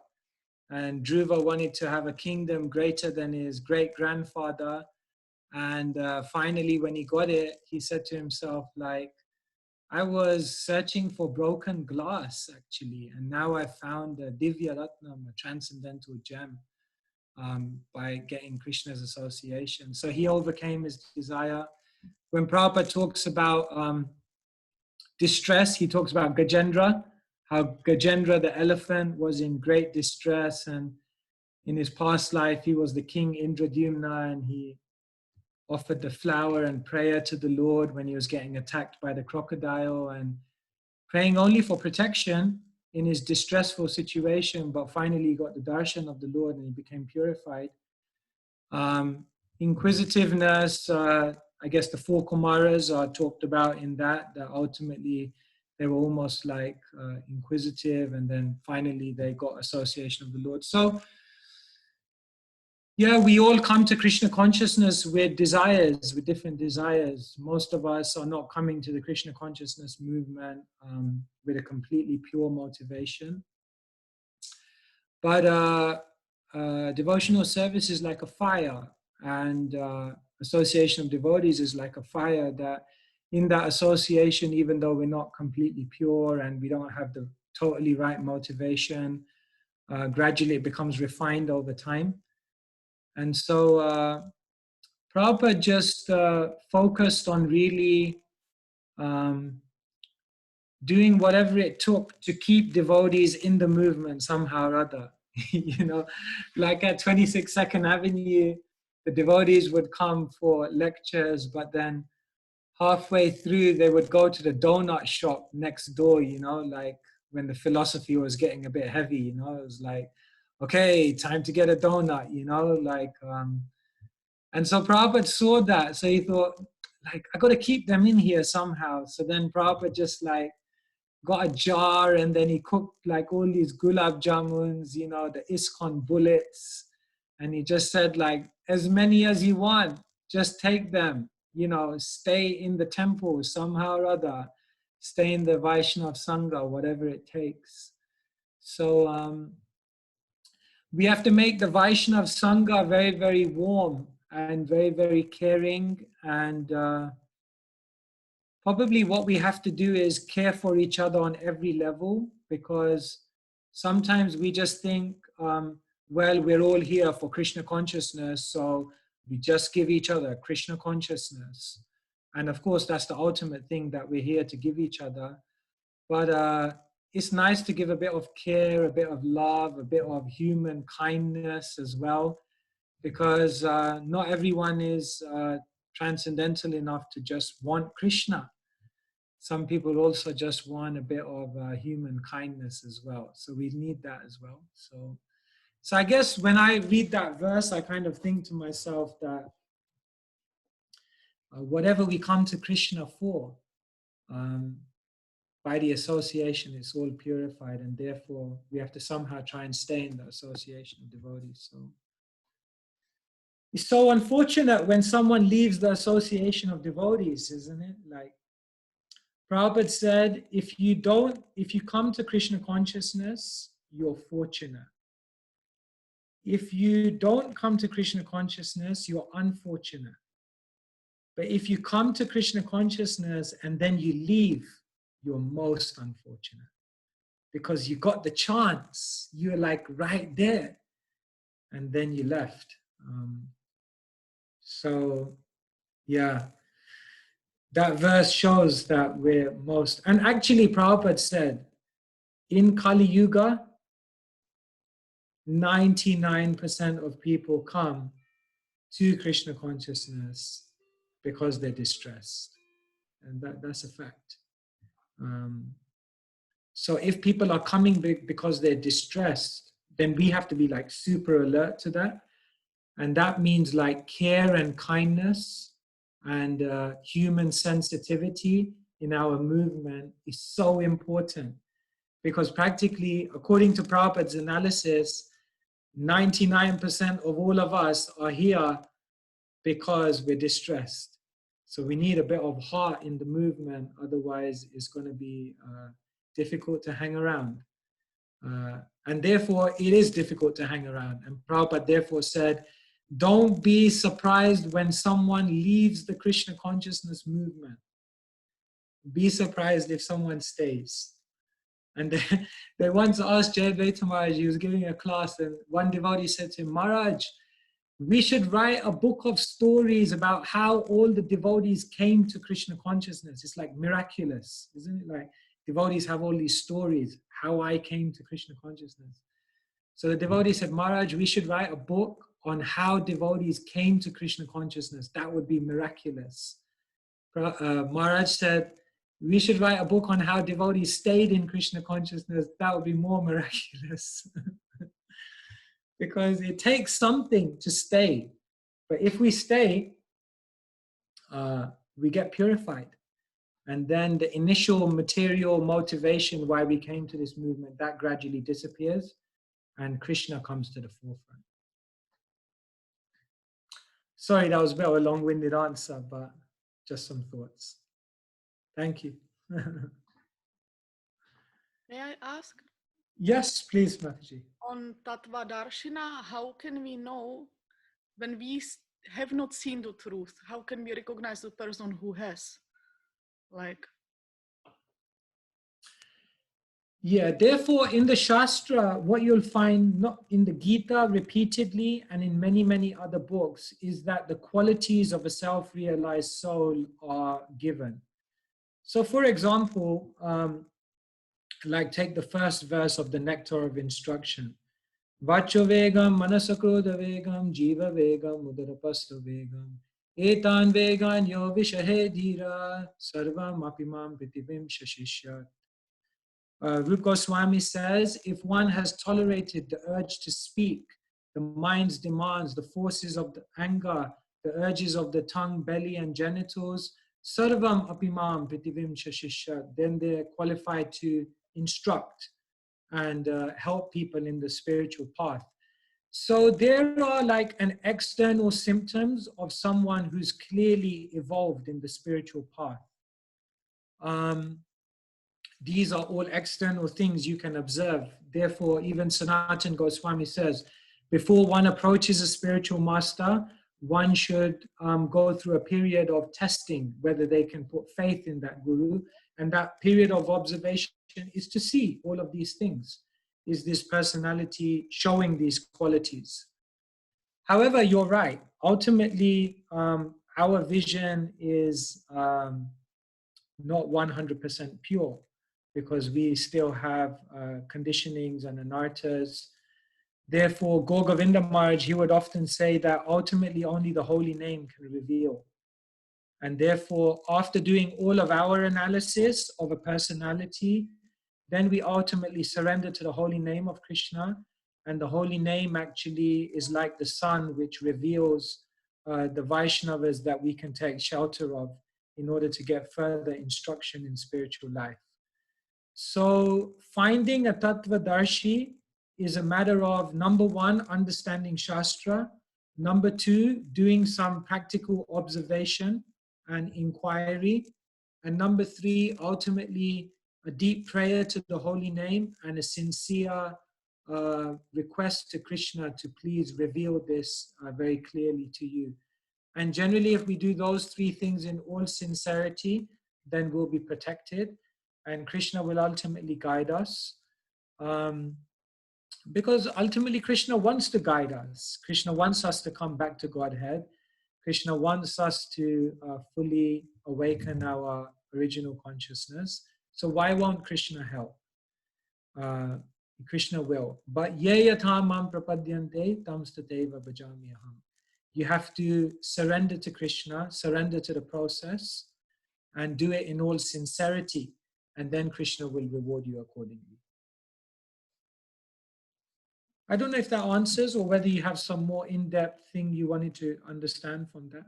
Speaker 2: And Dhruva wanted to have a kingdom greater than his great-grandfather. And finally, when he got it, he said to himself, like, I was searching for broken glass, actually, and now I found a Divya Ratnam, a transcendental gem, by getting Krishna's association. So he overcame his desire. When Prabhupada talks about distress, he talks about Gajendra, how Gajendra the elephant was in great distress, and in his past life he was the king Indradyumna, and he offered the flower and prayer to the Lord when he was getting attacked by the crocodile, and praying only for protection in his distressful situation, but finally he got the darshan of the Lord and he became purified. Inquisitiveness, I guess the 4 Kumaras are talked about in that ultimately they were almost like inquisitive, and then finally they got association of the Lord. So yeah, we all come to Krishna consciousness with desires, with different desires. Most of us are not coming to the Krishna consciousness movement with a completely pure motivation. But devotional service is like a fire, and association of devotees is like a fire, that in that association, even though we're not completely pure and we don't have the totally right motivation, gradually it becomes refined over time. And so Prabhupada just focused on really doing whatever it took to keep devotees in the movement somehow or other. You know, like at 26 Second Avenue, the devotees would come for lectures, but then halfway through they would go to the donut shop next door, you know, like when the philosophy was getting a bit heavy, you know, it was like, okay, time to get a donut, you know, like, and so Prabhupada saw that. So he thought, like, I got to keep them in here somehow. So then Prabhupada just like got a jar, and then he cooked like all these gulab jamuns, you know, the ISKCON bullets. And he just said, like, as many as you want, just take them, you know, stay in the temple somehow or other, stay in the Vaishnav Sangha, whatever it takes. So we have to make the Vaishnav Sangha very, very warm and very, very caring. And probably what we have to do is care for each other on every level, because sometimes we just think, well, we're all here for Krishna consciousness, so we just give each other Krishna consciousness. And of course, that's the ultimate thing, that we're here to give each other. But it's nice to give a bit of care, a bit of love, a bit of human kindness as well, because not everyone is transcendental enough to just want Krishna. Some people also just want a bit of human kindness as well. So we need that as well. So I guess when I read that verse, I kind of think to myself that whatever we come to Krishna for, by the association, it's all purified, and therefore we have to somehow try and stay in the association of devotees. So it's so unfortunate when someone leaves the association of devotees, isn't it? Like Prabhupada said, if you come to Krishna consciousness, you're fortunate. If you don't come to Krishna consciousness, you're unfortunate. But if you come to Krishna consciousness and then you leave, you're most unfortunate. Because you got the chance, you're like right there, and then you left. So, yeah. That verse shows that we're most, and actually Prabhupada said, in Kali Yuga, 99% of people come to Krishna consciousness because they're distressed. And that's a fact. So if people are coming because they're distressed, then we have to be like super alert to that. And that means like care and kindness and human sensitivity in our movement is so important, because practically, according to Prabhupada's analysis, 99% of all of us are here because we're distressed. So we need a bit of heart in the movement, otherwise it's going to be difficult to hang around. And therefore, it is difficult to hang around. And Prabhupada therefore said, don't be surprised when someone leaves the Krishna consciousness movement. Be surprised if someone stays. And they once asked Jayadvaita Maharaj, he was giving a class, and one devotee said to him, Maharaj, we should write a book of stories about how all the devotees came to Krishna consciousness. It's like miraculous, isn't it? Like devotees have all these stories, how I came to Krishna consciousness. So the devotee said, Maharaj, we should write a book on how devotees came to Krishna consciousness. That would be miraculous. Maharaj said, we should write a book on how devotees stayed in Krishna consciousness. That would be more miraculous. Because it takes something to stay. But if we stay, we get purified. And then the initial material motivation why we came to this movement, that gradually disappears and Krishna comes to the forefront. Sorry, that was a bit of a long-winded answer, but just some thoughts. Thank you.
Speaker 5: May I ask?
Speaker 2: Yes, please, Mataji.
Speaker 5: On Tattva Darshana, how can we know when we have not seen the truth? How can we recognize the person who has? Like,
Speaker 2: yeah, therefore in the Shastra, what you'll find not in the Gita repeatedly and in many, many other books is that the qualities of a self-realized soul are given. So for example, like take the first verse of the Nectar of Instruction. Vacho vegam, manasakrodha vegam, jiva vegam, udarapasta vegam. Etan vegan yo vishahe dhira, sarvam apimam pritivim shashishyat. Rupa Goswami says, if one has tolerated the urge to speak, the mind's demands, the forces of the anger, the urges of the tongue, belly, and genitals, sarvam apimam pritivim shashishyat, then they're qualified to instruct and help people in the spiritual path. So there are like an external symptoms of someone who's clearly evolved in the spiritual path. These are all external things you can observe. Therefore, even Sanatana Goswami says, before one approaches a spiritual master, one should go through a period of testing whether they can put faith in that guru. And that period of observation is to see all of these things. Is this personality showing these qualities? However, you're right. Ultimately, our vision is not 100% pure because we still have conditionings and anarthas. Therefore, Gaur Govinda Maharaj, he would often say that ultimately only the holy name can reveal. And therefore, after doing all of our analysis of a personality, then we ultimately surrender to the holy name of Krishna. And the holy name actually is like the sun, which reveals the Vaishnavas that we can take shelter of in order to get further instruction in spiritual life. So finding a Tattvadarshi is a matter of, number one, understanding Shastra. Number two, doing some practical observation and inquiry. And number three, ultimately, a deep prayer to the holy name and a sincere request to Krishna to please reveal this very clearly to you. And generally, if we do those three things in all sincerity, then we'll be protected and Krishna will ultimately guide us. Because ultimately Krishna wants to guide us. Krishna wants us to come back to Godhead. Krishna wants us to fully awaken our original consciousness. So why won't Krishna help? Krishna will. But ye yatha mam prapadyante tam stateva bhajami aham. You have to surrender to Krishna, surrender to the process, and do it in all sincerity. And then Krishna will reward you accordingly. I don't know if that answers or whether you have some more in-depth thing you wanted to understand from that.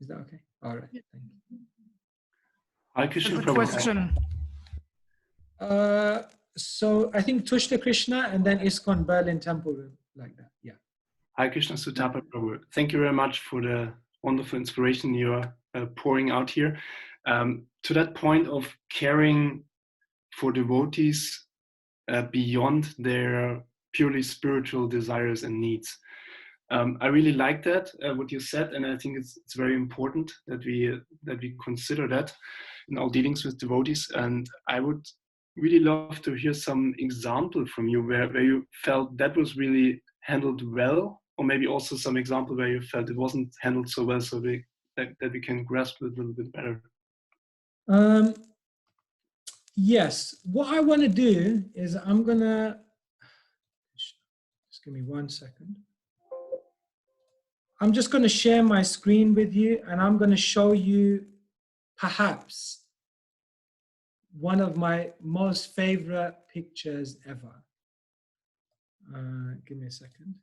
Speaker 2: Is that okay? All right, thank you.
Speaker 6: Hare Krishna.
Speaker 1: Good question.
Speaker 2: So I think Tushta Krishna and then ISKCON Berlin Temple Room, like that, yeah.
Speaker 6: Hare Krishna Sutapa Prabhu. Thank you very much for the wonderful inspiration you are pouring out here. To that point of caring for devotees beyond their purely spiritual desires and needs. I really like that, what you said, and I think it's very important that we consider that in our dealings with devotees. And I would really love to hear some example from you where you felt that was really handled well, or maybe also some example where you felt it wasn't handled so well, so that we can grasp it a little bit better.
Speaker 2: Yes, what I want to do is I'm going to Just give me 1 second. I'm just going to share my screen with you, and I'm going to show you perhaps one of my most favorite pictures ever. Give me a second.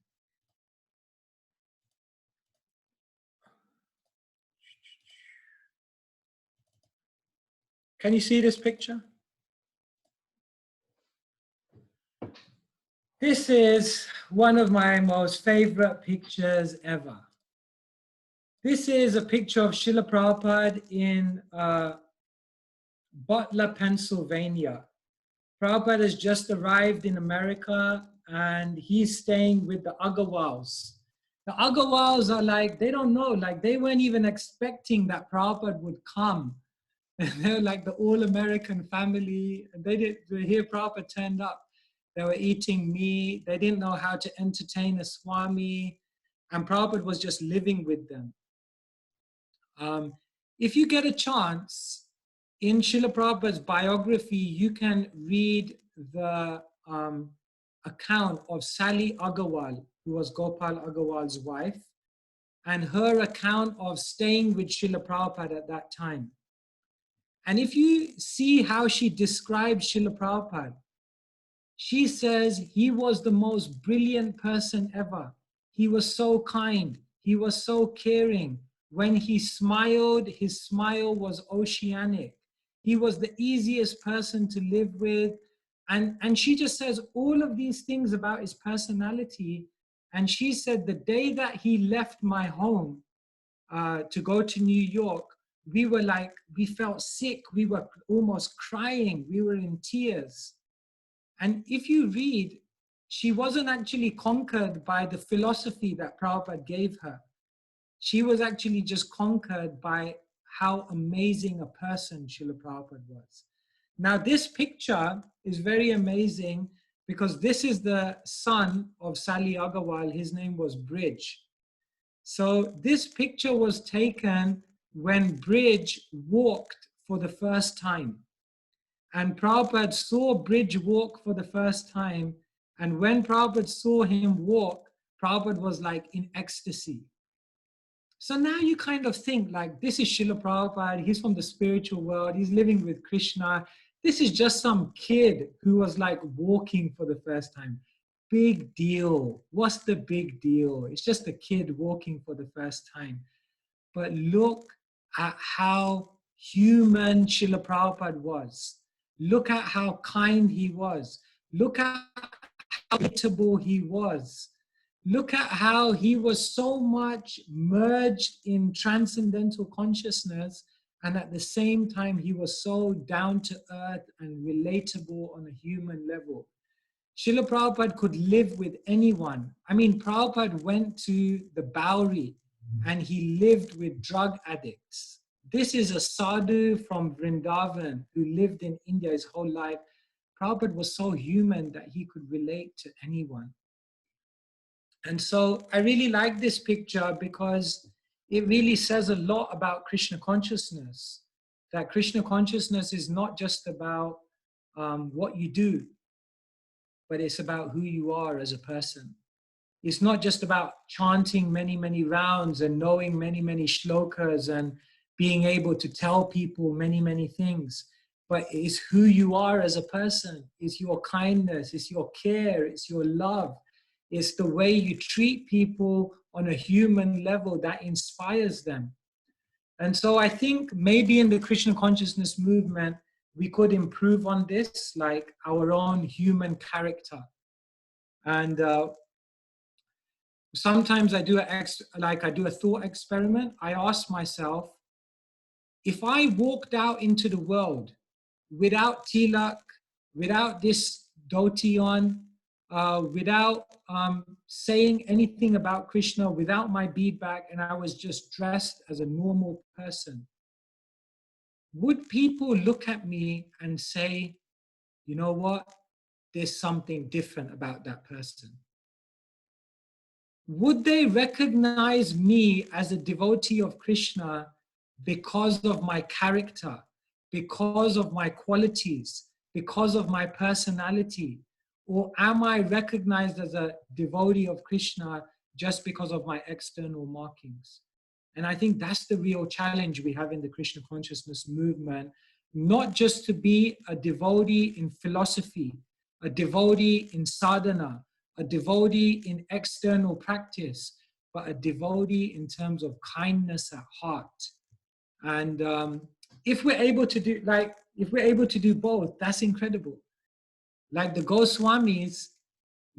Speaker 2: Can you see this picture? This is one of my most favorite pictures ever. This is a picture of Srila Prabhupada in Butler, Pennsylvania. Prabhupada has just arrived in America and he's staying with the Agarwals. The Agarwals are like, they don't know, like they weren't even expecting that Prabhupada would come. They're like the all-American family. They didn't hear Prabhupada turned up. They were eating meat. They didn't know how to entertain a Swami. And Prabhupada was just living with them. If you get a chance, in Srila Prabhupada's biography, you can read the account of Sally Agarwal, who was Gopal Agarwal's wife, and her account of staying with Srila Prabhupada at that time. And if you see how she describes Srila Prabhupada, she says he was the most brilliant person ever. He was so kind. He was so caring. When he smiled, his smile was oceanic. He was the easiest person to live with. And she just says all of these things about his personality. And she said the day that he left my home to go to New York, we were like, we felt sick. We were almost crying. We were in tears. And if you read, she wasn't actually conquered by the philosophy that Prabhupada gave her. She was actually just conquered by how amazing a person Srila Prabhupada was. Now, this picture is very amazing because this is the son of Sally Agarwal. His name was Bridge. So this picture was taken when Bridge walked for the first time. And Prabhupada saw Bridge walk for the first time. And when Prabhupada saw him walk, Prabhupada was like in ecstasy. So now you kind of think like, this is Srila Prabhupada, he's from the spiritual world, he's living with Krishna. This is just some kid who was like walking for the first time. Big deal. What's the big deal? It's just a kid walking for the first time. But look at how human Srila Prabhupada was. Look at how kind he was. Look at how relatable he was. Look at how he was so much merged in transcendental consciousness, and at the same time he was so down to earth and relatable on a human level. Srila Prabhupada could live with anyone. I mean, Prabhupada went to the Bowery and he lived with drug addicts. This is a sadhu from Vrindavan who lived in India his whole life. Prabhupada was so human that he could relate to anyone. And so I really like this picture because it really says a lot about Krishna consciousness. That Krishna consciousness is not just about what you do, but it's about who you are as a person. It's not just about chanting many, many rounds and knowing many, many shlokas and being able to tell people many, many things, but it's who you are as a person. It's your kindness, it's your care, it's your love. It's the way you treat people on a human level that inspires them. And so I think maybe in the Krishna consciousness movement, we could improve on this, like our own human character. And sometimes I do a thought experiment. I ask myself, if I walked out into the world without tilak, without this dhoti on, without saying anything about Krishna, without my bead bag, and I was just dressed as a normal person, would people look at me and say, you know what, there's something different about that person? Would they recognize me as a devotee of Krishna because of my character, because of my qualities, because of my personality? Or am I recognized as a devotee of Krishna just because of my external markings? And I think that's the real challenge we have in the Krishna consciousness movement, not just to be a devotee in philosophy, a devotee in sadhana, a devotee in external practice, but a devotee in terms of kindness at heart. And if we're able to do both, that's incredible. Like the Goswamis,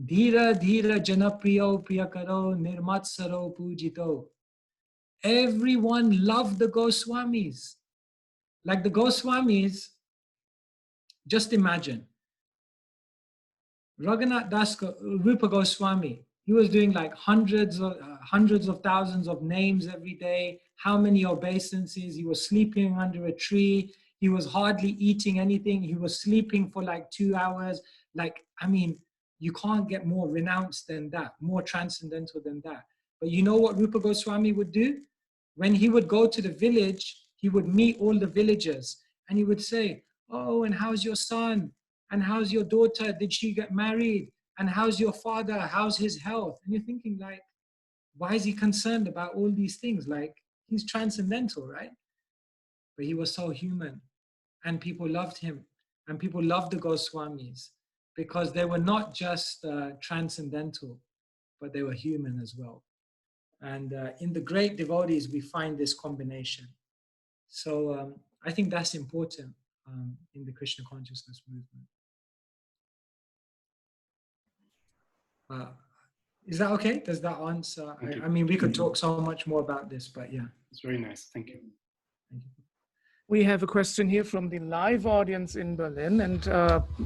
Speaker 2: Dhira Dhira Janapriyo Priyakaro Nirmatsaro Pujito. Everyone loved the Goswamis. Like the Goswamis, just imagine. Raghunath Das Rupa Goswami, he was doing like hundreds of thousands of names every day, how many obeisances, he was sleeping under a tree, he was hardly eating anything, he was sleeping for like 2 hours. Like, I mean, you can't get more renounced than that, more transcendental than that. But you know what Rupa Goswami would do? When he would go to the village, he would meet all the villagers and he would say, oh, and how's your son? And how's your daughter? Did she get married? And how's your father? How's his health? And you're thinking like, why is he concerned about all these things? Like, he's transcendental, right? But he was so human and people loved him and people loved the Goswamis because they were not just transcendental, but they were human as well. And in the great devotees, we find this combination. So I think that's important in the Krishna consciousness movement. Is that okay? Does that answer? I mean, we could talk so much more about this, but yeah.
Speaker 6: It's very nice. Thank you.
Speaker 2: Thank you.
Speaker 1: We have a question here from the live audience in Berlin. And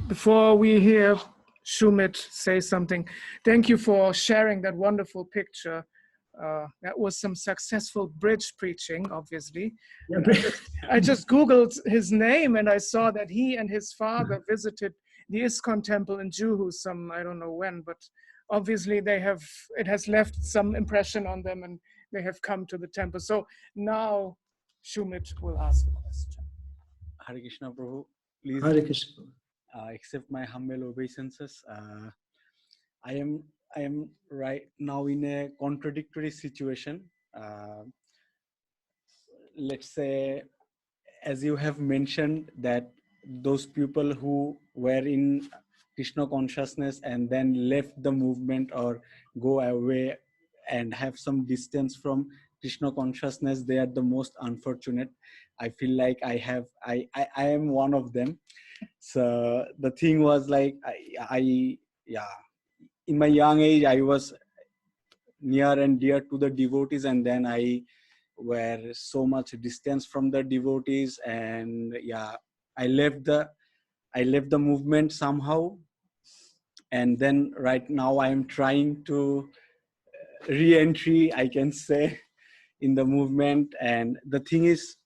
Speaker 1: before we hear Shumit say something, thank you for sharing that wonderful picture. That was some successful bridge preaching, obviously.
Speaker 2: Yeah,
Speaker 1: I just Googled his name and I saw that he and his father visited the ISKCON temple in Juhu some, I don't know when, but obviously it has left some impression on them and they have come to the temple. So now Shumit will ask the question.
Speaker 7: Hare Krishna Prabhu, please
Speaker 2: Hare Krishna.
Speaker 7: Accept my humble obeisances. I am right now in a contradictory situation. Let's say, as you have mentioned, that those people who were in Krishna consciousness and then left the movement or go away and have some distance from Krishna consciousness, they are the most unfortunate. I feel like I am one of them. So the thing was like, in my young age, I was near and dear to the devotees, and then I were so much distance from the devotees, and I left the movement somehow. And then right now I am trying to re-entry, I can say, in the movement. And the thing is,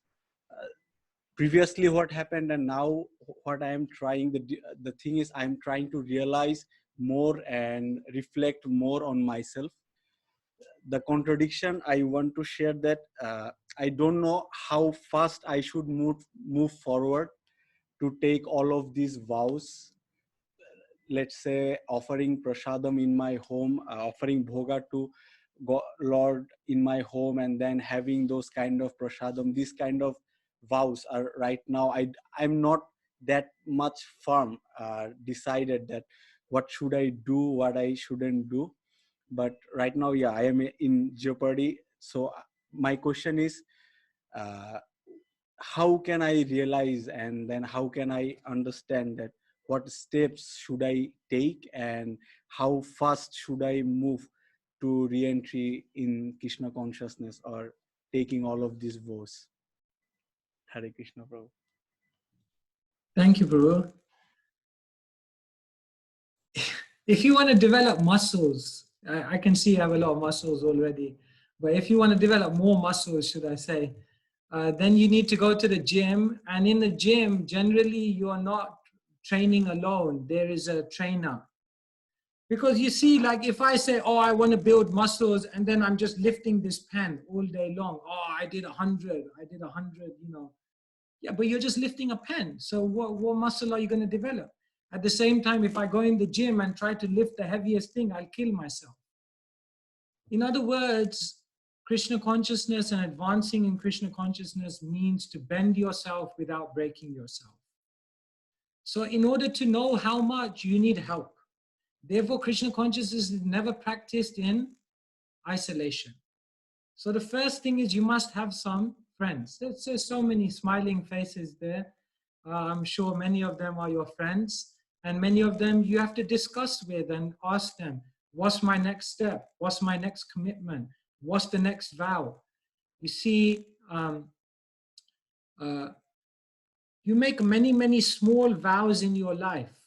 Speaker 7: previously what happened and now what I am trying, the thing is I'm trying to realize more and reflect more on myself. The contradiction I want to share that I don't know how fast I should move forward to take all of these vows. Let's say offering prasadam in my home, offering bhoga to Lord in my home, and then having those kind of prasadam. These kind of vows are right now, I'm not that much firm, decided that what should I do, what I shouldn't do. But right now, I am in jeopardy. So my question is, how can I realize, and then how can I understand that what steps should I take and how fast should I move to re-entry in Krishna consciousness or taking all of these vows? Hare Krishna, Prabhu.
Speaker 2: Thank you, Prabhu. If you want to develop muscles, I can see you have a lot of muscles already, but if you want to develop more muscles, should I say, then you need to go to the gym. And in the gym, generally, you are not training alone. There is a trainer. Because you see, like if I say, oh, I want to build muscles, and then I'm just lifting this pen all day long. Oh, I did 100, you know. Yeah, but you're just lifting a pen. So what muscle are you going to develop? At the same time, if I go in the gym and try to lift the heaviest thing, I'll kill myself. In other words, Krishna consciousness and advancing in Krishna consciousness means to bend yourself without breaking yourself. So in order to know how much, you need help. Therefore, Krishna consciousness is never practiced in isolation. So the first thing is you must have some friends. There's so many smiling faces there. I'm sure many of them are your friends, and many of them you have to discuss with and ask them, what's my next step? What's my next commitment? What's the next vow? You see, you make many, many small vows in your life,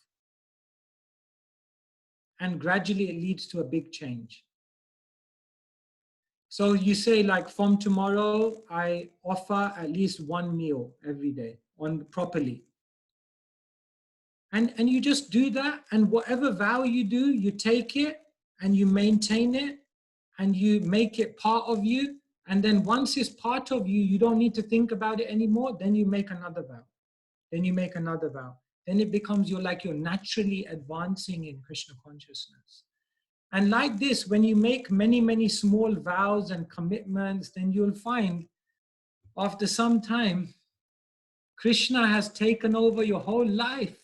Speaker 2: and gradually it leads to a big change. So you say, like, from tomorrow, I offer at least one meal every day, properly. And you just do that, and whatever vow you do, you take it and you maintain it and you make it part of you. And then once it's part of you, you don't need to think about it anymore. Then you make another vow. Then you make another vow. Then it becomes you're naturally advancing in Krishna consciousness. And like this, when you make many, many small vows and commitments, then you'll find after some time, Krishna has taken over your whole life.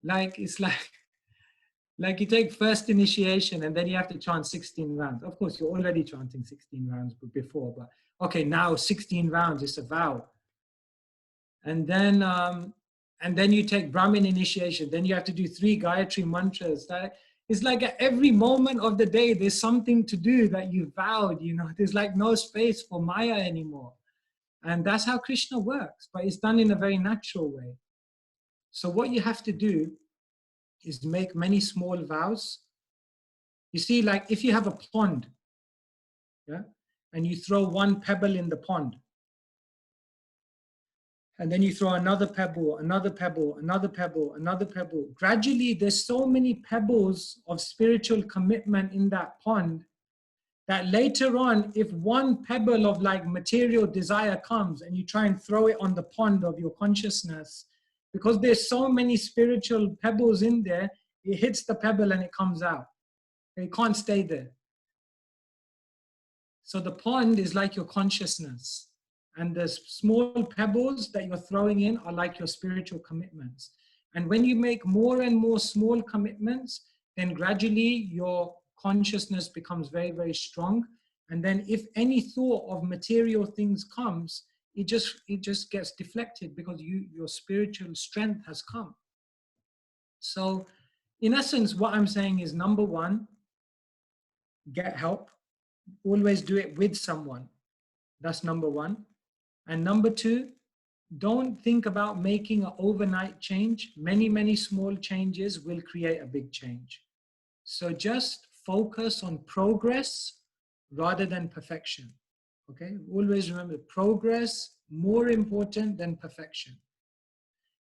Speaker 2: It's like you take first initiation and then you have to chant 16 rounds. Of course, you're already chanting 16 rounds before, but okay, now 16 rounds is a vow. And then you take Brahmin initiation. Then you have to do 3 Gayatri mantras. It's like at every moment of the day, there's something to do that you vowed, there's like no space for Maya anymore. And that's how Krishna works, but it's done in a very natural way. So what you have to do is make many small vows. You see, like if you have a pond, yeah, and you throw one pebble in the pond, and then you throw another pebble, another pebble, another pebble, another pebble. Gradually, there's so many pebbles of spiritual commitment in that pond that later on, if one pebble of like material desire comes and you try and throw it on the pond of your consciousness, because there's so many spiritual pebbles in there, it hits the pebble and it comes out. It can't stay there. So the pond is like your consciousness. And the small pebbles that you're throwing in are like your spiritual commitments. And when you make more and more small commitments, then gradually your consciousness becomes very, very strong. And then if any thought of material things comes, it just gets deflected because your spiritual strength has come. So in essence, what I'm saying is, number one, get help. Always do it with someone. That's number one. And number two, don't think about making an overnight change. Many, many small changes will create a big change. So just focus on progress rather than perfection. Okay? Always remember, progress more important than perfection.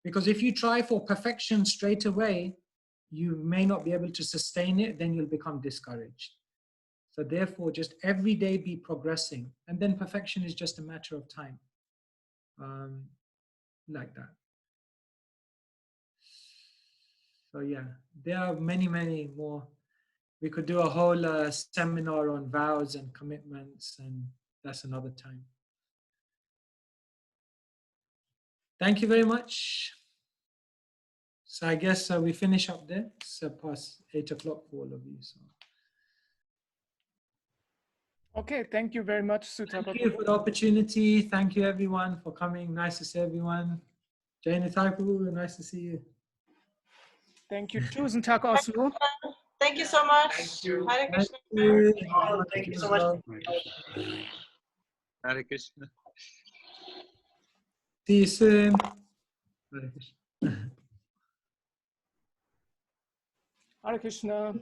Speaker 2: Because if you try for perfection straight away, you may not be able to sustain it, then you'll become discouraged. So therefore, just every day be progressing. And then perfection is just a matter of time. Like that. So yeah, there are many, many more. We could do a whole seminar on vows and commitments, and that's another time. Thank you very much. So I guess we finish up there. It's past 8 o'clock for all of you. So.
Speaker 1: Okay, thank you very much, Sutapa.
Speaker 2: Thank you for the opportunity. Thank you everyone for coming. Nice to see everyone. Jagannatha Prabhu, nice to see you.
Speaker 1: Thank you. Tusen Tag Oslo.
Speaker 3: Thank you so much.
Speaker 6: Thank you.
Speaker 3: Hare Krishna.
Speaker 6: Thank you so much.
Speaker 8: Hare Krishna.
Speaker 2: See you soon. Hare Krishna.
Speaker 1: Hare Krishna.